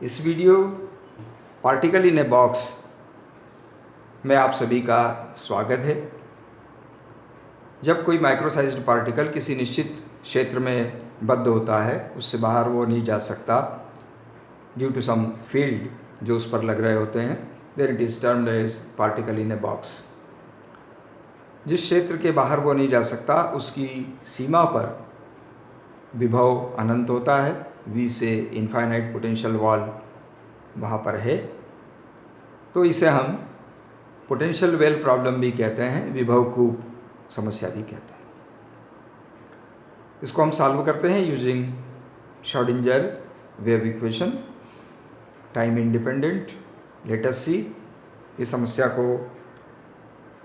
इस video particle in a box में आप सभी का स्वागत है। जब कोई माइक्रोसाइज्ड पार्टिकल किसी निश्चित क्षेत्र में बद्ध होता है, उससे बाहर वो नहीं जा सकता ड्यू टू सम फील्ड जो उस पर लग रहे होते हैं, there it is termed as particle in a box. जिस क्षेत्र के बाहर वो नहीं जा सकता उसकी सीमा पर विभव अनंत होता है। V से इनफाइनाइट पोटेंशियल वॉल वहाँ पर है, तो इसे हम पोटेंशियल वेल प्रॉब्लम भी कहते हैं, विभव कूप समस्या भी कहते हैं। इसको हम सॉल्व करते हैं using Schrödinger wave equation, time independent. Let us see इस समस्या को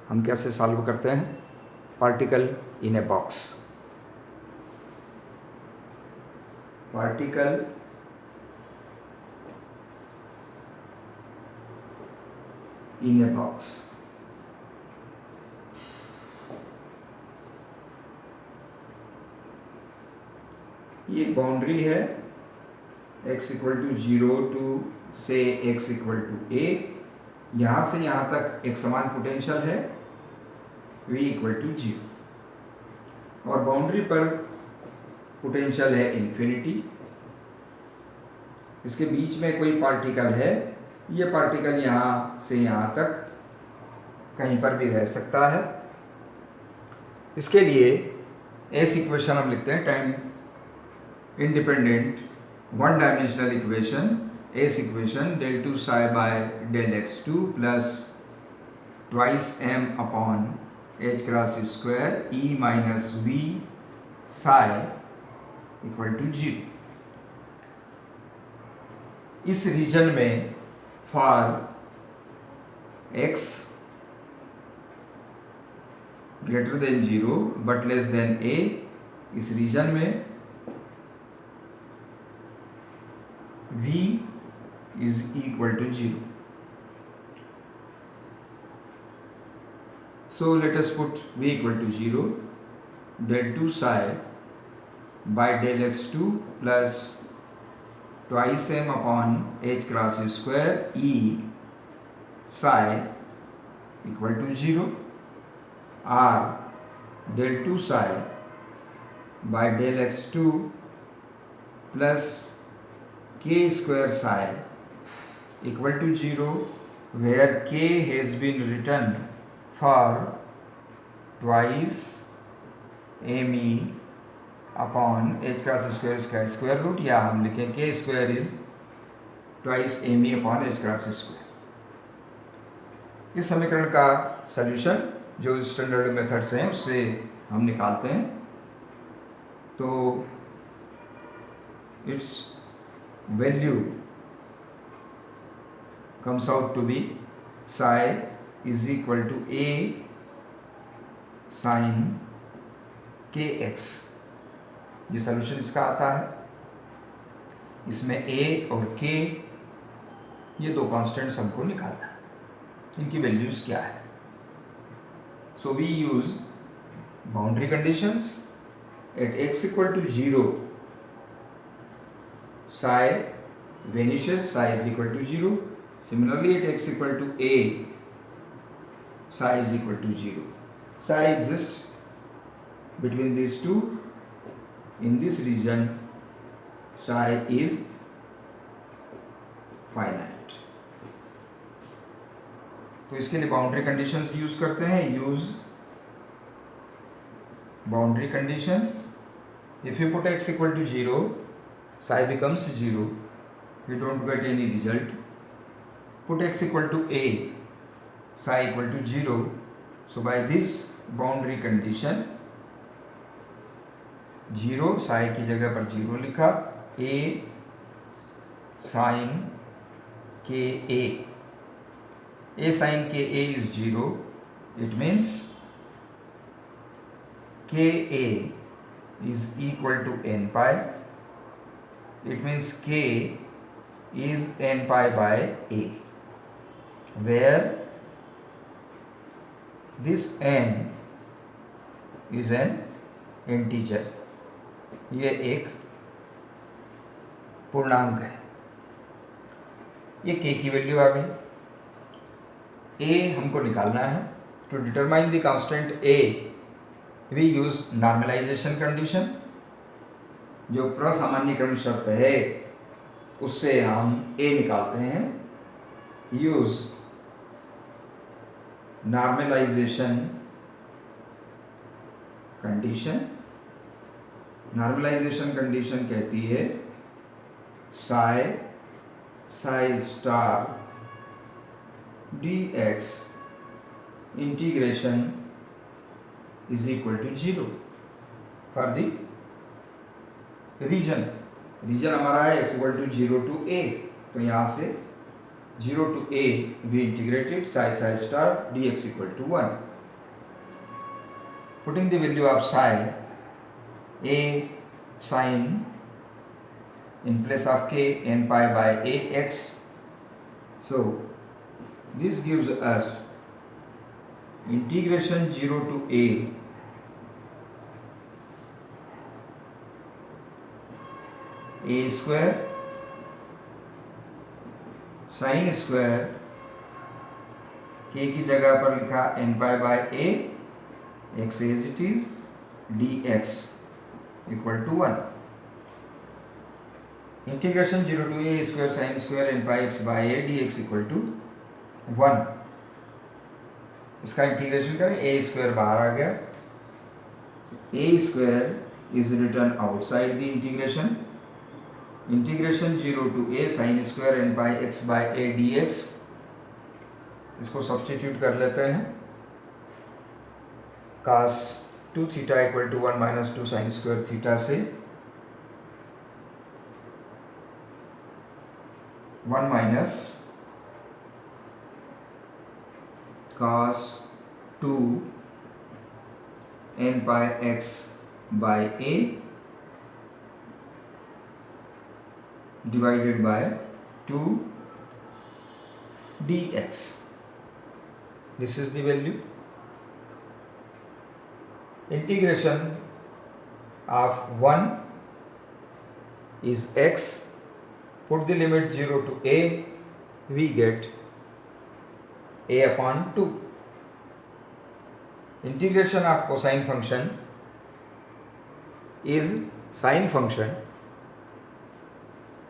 हम कैसे सॉल्व करते हैं। Particle in a box, particle in a box. ये बाउंड्री है x इक्वल टू 0 टू से x इक्वल टू a। यहाँ से यहाँ तक एक समान पोटेंशियल है v इक्वल टू 0 और बाउंड्री पर पोटेंशियल है इन्फिनिटी। इसके बीच में कोई पार्टिकल है, ये पार्टिकल यहाँ से यहाँ तक कहीं पर भी रह सकता है। इसके लिए एस इक्वेशन हम लिखते हैं, time independent one dimensional equation. S equation del 2 psi by del x2 plus twice m upon h cross square e minus v psi equal to 0। इस रीजन में for x greater than 0 but less than a, इस region में v is equal to 0. So let us put v equal to 0, del 2 psi by del x2 plus twice m upon h cross square e psi equal to 0, or del 2 psi by del x2 plus k square psi equal to 0, where k has been written for twice me upon h cross square इसका square root, या हम लिखें k square is twice me upon h cross square. इस समीकरण का solution जो standard method से हैं उससे हम निकालते हैं, तो it's value comes out to be psi is equal to a sin kx। ये सॉल्यूशन इसका आता है। इसमें a और k ये दो कांस्टेंट्स हमको निकालना है, इनकी वैल्यूज क्या है। So we use boundary conditions at x equal to 0 psi vanishes, psi is equal to 0. Similarly at x equal to a, psi is equal to 0. Psi exists between these two. In this region psi is finite. तो इसके लिए boundary conditions use करते हैं। Use boundary conditions. If you put x equal to 0, psi becomes 0, you don't get any result. Put x equal to a, psi equal to 0. So by this boundary condition, 0 psi की जगह पर 0 लिखा, a sin k a, a sin k a is 0. It means k a is equal to n pi. It means k is n pi by a, where this n is an integer. ये एक पूर्णांक है। ये k की value आ गई। a हमको निकालना है। To determine the constant a we use normalisation condition. जो प्रसामान्यीकरण शर्त है उससे हम a निकालते हैं। Use normalisation condition. Normalisation condition कहती है psi star dx integration is equal to 0 for the region हमारा है x equal to 0 to a। तो यहाँ से 0 to a we integrated psi star dx equal to 1. Putting the value of psi a sin in place of k n pi by ax. So this gives us integration 0 to a square sine square के की जगह पर लिखा n pi by a x as it is dx equal to 1। Integration 0 to a square sine square n pi x by a dx equal to 1। इसका integration करें, a square बाहर आ गया, a square is return outside the integration. Integration 0 to a sine square n by x by a dx। इसको substitute कर लेते हैं। cos 2 theta equal to 1 minus 2 sine square theta से 1 minus cos 2 n by x by a divided by 2 dx. This is the value. Integration of 1 is x. Put the limit 0 to a, we get a upon 2. Integration of cosine function is sine function,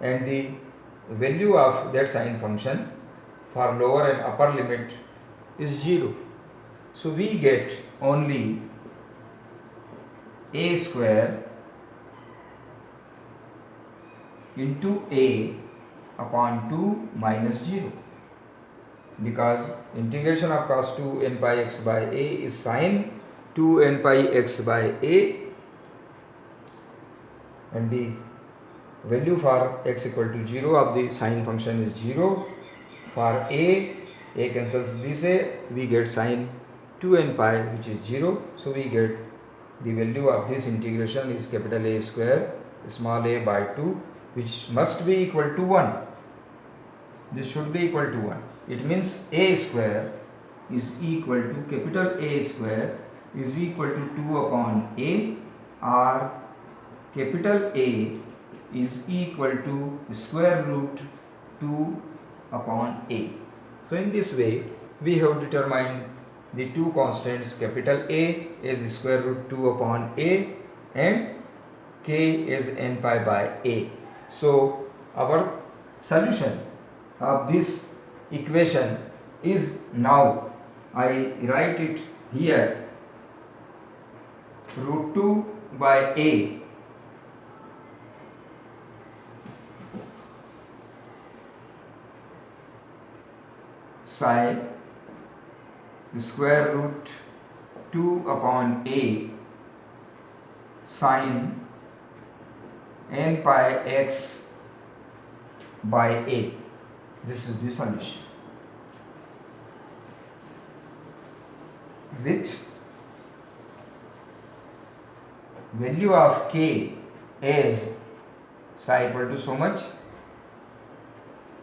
and the value of that sine function for lower and upper limit is 0. So we get only a square into a upon 2 minus 0, because integration of cos 2 n pi x by a is sine 2 n pi x by a, and the value for x equal to 0 of the sine function is 0. For a cancels this a, we get sine 2 n pi which is 0. So we get the value of this integration is capital A square small a by 2, which must be equal to 1. This should be equal to 1. It means a square is equal to capital A square is equal to 2 upon a, or capital A is equal to square root 2 upon a. So in this way we have determined the two constants, capital A is square root 2 upon a and k is n pi by a. So our solution of this equation is, now I write it here, root 2 by a psi square root 2 upon a sin n pi x by a. This is the solution. With value of k as psi equal to so much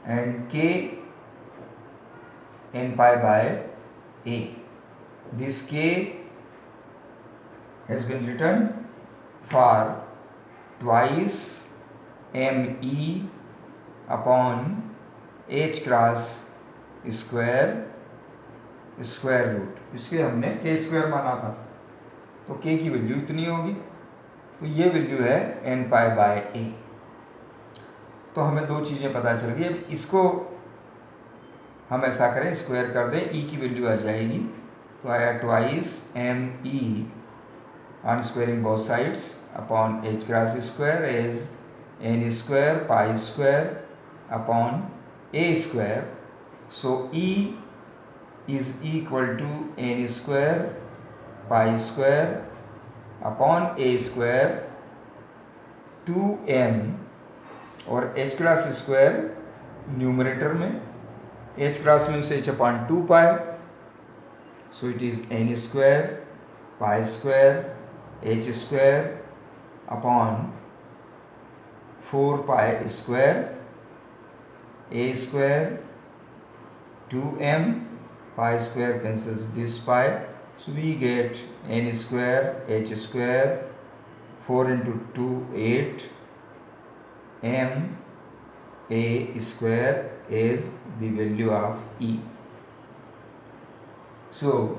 and k n pi by a. This k has been written for twice me upon h cross square root, इसके हमने k square माना था, तो k की value इतनी होगी, तो ये वैल्यू है n पाई बाय a। तो हमें दो चीज़ें पता चल गई। अब इसको हम ऐसा करें, स्क्वायर कर दें, e की वैल्यू आ जाएगी, तो आया twice m e on squaring both sides upon h cross square is n square pi square upon a square. So e is equal to n square pi square upon a square 2m, और h cross square numerator में, h cross means h upon 2 pi, so it is n square pi square h square upon 4 pi square a square 2m, pi square cancels this pi, so we get n square h square 4 into 2 8 m a square is the value of e. So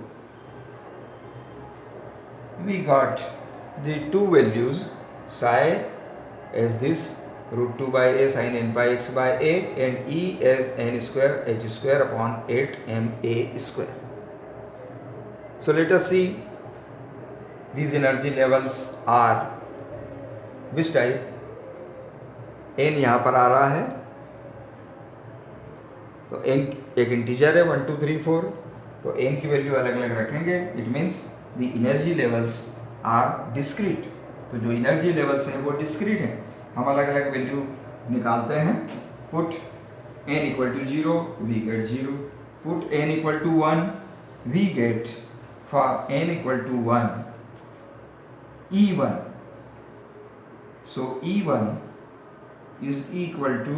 we got the two values, psi as this root 2 by a sin n pi x by a, and e as n square h square upon 8 m a square. So let us see these energy levels are which type. n यहाँ पर आ रहा है, तो n एक integer है 1 2 3 4, तो n की value अलग अलग रखेंगे, it means the energy levels are discrete. तो जो एनर्जी लेवल्स हैं वो डिस्क्रीट हैं, हम अलग अलग वैल्यू निकालते हैं। Put n equal to 0 we get 0, put n equal to 1 we get for n equal to 1 E1, so E1 is equal to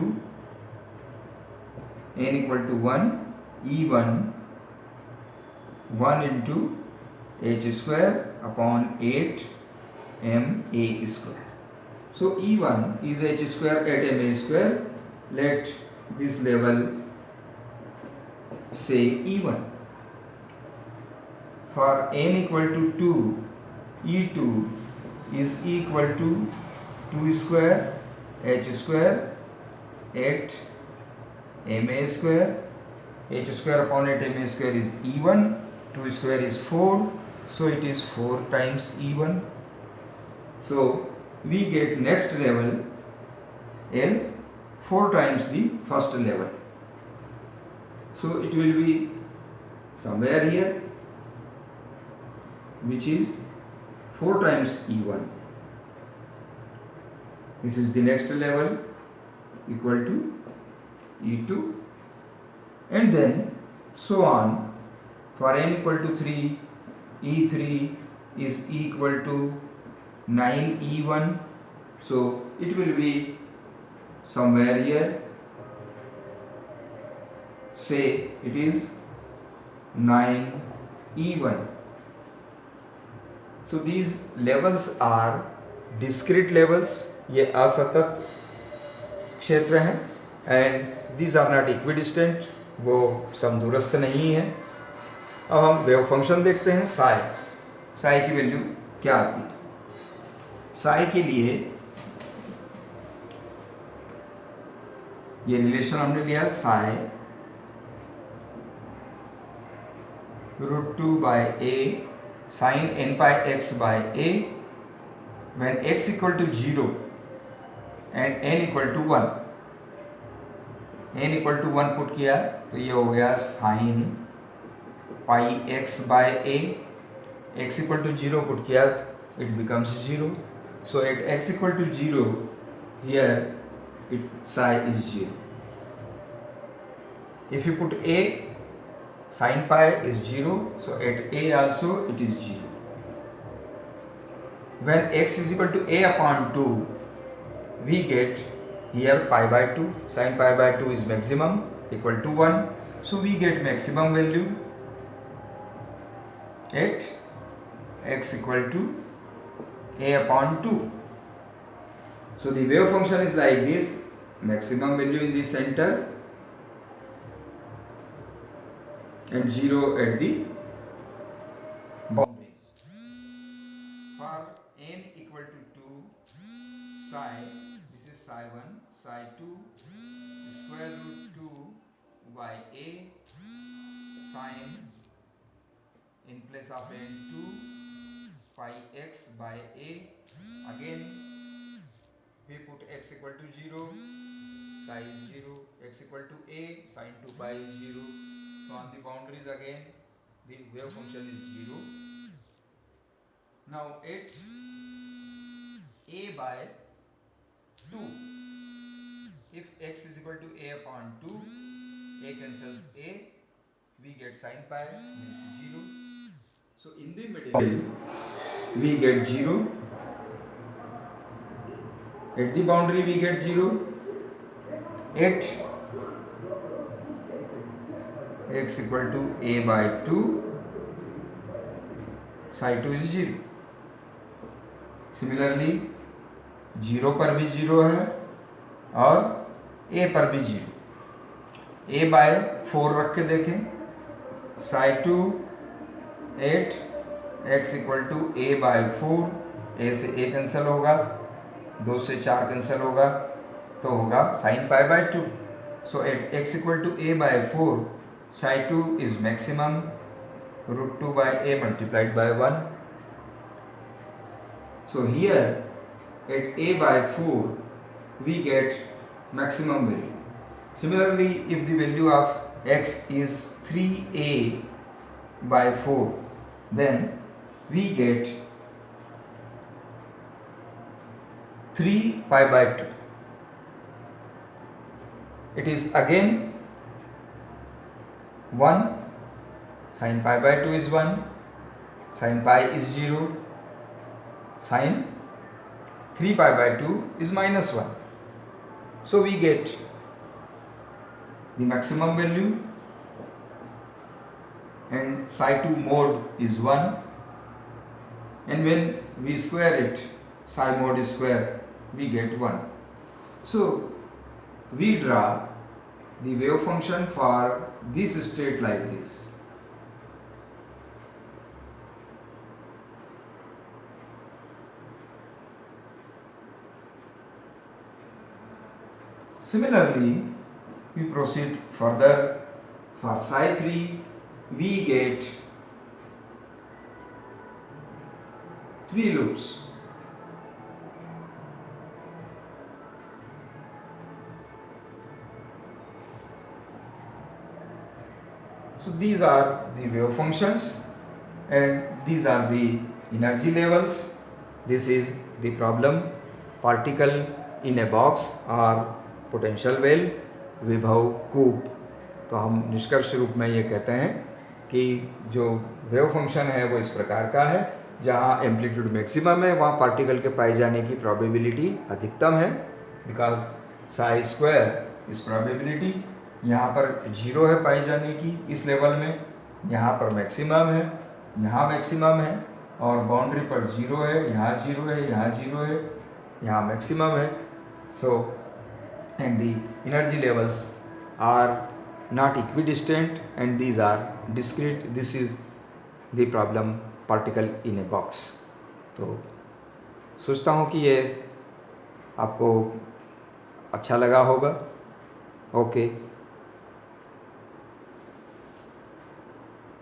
n equal to 1 E1 1 into h square upon 8 m a square. So E1 is h square at m a square. Let this level say E1. For n equal to 2, E2 is equal to 2 square h square at m a square. H square upon 8 m a square is E1. 2 square is 4, so it is 4 times E1. So we get next level is 4 times the first level. So it will be somewhere here, which is 4 times E1. This is the next level equal to E2, and then so on. For n equal to 3, E3 is equal to 9 E1, so it will be somewhere here, say it is 9 E1. So these levels are discrete levels, ये असतत क्षेत्र हैं, and these are not equidistant, वो समदूरस्थ नहीं है। अब हम wave function देखते हैं। साई की वैल्यू क्या आती है? साई के लिए ये रिलेशन हमने लिया, Sai √2 by a sin n pi x by a when x equal to 0 and n equal to 1, n equal to 1 put किया तो ये हो गया sin pi x by a, x equal to 0 put किया it becomes 0, so at x equal to 0 here psi is 0. If you put a, sin pi is 0, so at a also it is 0. When x is equal to a upon 2, we get here pi by 2, sin pi by 2 is maximum equal to 1, so we get maximum value at x equal to a upon 2. So the wave function is like this, maximum value in the center and 0 at the boundaries. For n equal to 2, psi, this is psi 1, psi 2, square root 2 by a sine, in place of n 2 pi x by a. Again we put x equal to 0, psi is 0, x equal to a, sine 2 pi is 0. So on the boundaries again the wave function is 0. Now at a by 2, if x is equal to a upon 2, a cancels a, we get sine pi means 0. So in the middle we get 0, at the boundary we get 0, at x equal to a by 2, psi 2 is 0. Similarly 0 पर भी 0 है और a पर भी 0. a by 4 रख के देखें, psi 2 8, x equal to a by 4, a से a कैंसिल होगा, 2 से 4 कैंसिल होगा, तो होगा sin pi by 2. So at x equal to a by 4, psi 2 is maximum, root 2 by a multiplied by 1. So here at a by 4 we get maximum value. Similarly, if the value of x is 3a by 4, then we get 3 pi by 2. It is again 1, sin pi by 2 is 1, sin pi is 0, sin 3 pi by 2 is minus 1. So we get the maximum value, and psi 2 mod is 1, and when we square it, psi mod is square, we get 1. So we draw the wave function for this state like this. Similarly, we proceed further. For psi 3, we get 3 loops. So these are the wave functions and these are the energy levels. This is the problem. Particle in a box or potential well, विभव कूप. तो हम निष्कर्ष रूप में ये कहते हैं कि जो वेव फंक्शन है वो इस प्रकार का है, जहाँ एम्पलीट्यूड मैक्सिमम है वहाँ पार्टिकल के पाए जाने की प्रोबेबिलिटी अधिकतम है, बिकॉज साई स्क्वायर इस प्रोबेबिलिटी. यहाँ पर 0 है पाई जाने की इस लेवल में, यहाँ पर मैक्सिमम है, यहाँ मैक्सिमम है, और बाउंड्री पर 0 है, यहाँ 0 है, यहाँ 0 है, यहाँ मैक्सिमम है. So and the energy levels are not equidistant and these are discrete. This is the problem particle in a box. तो सोचता हूँ कि ये आपको अच्छा लगा होगा. ओके.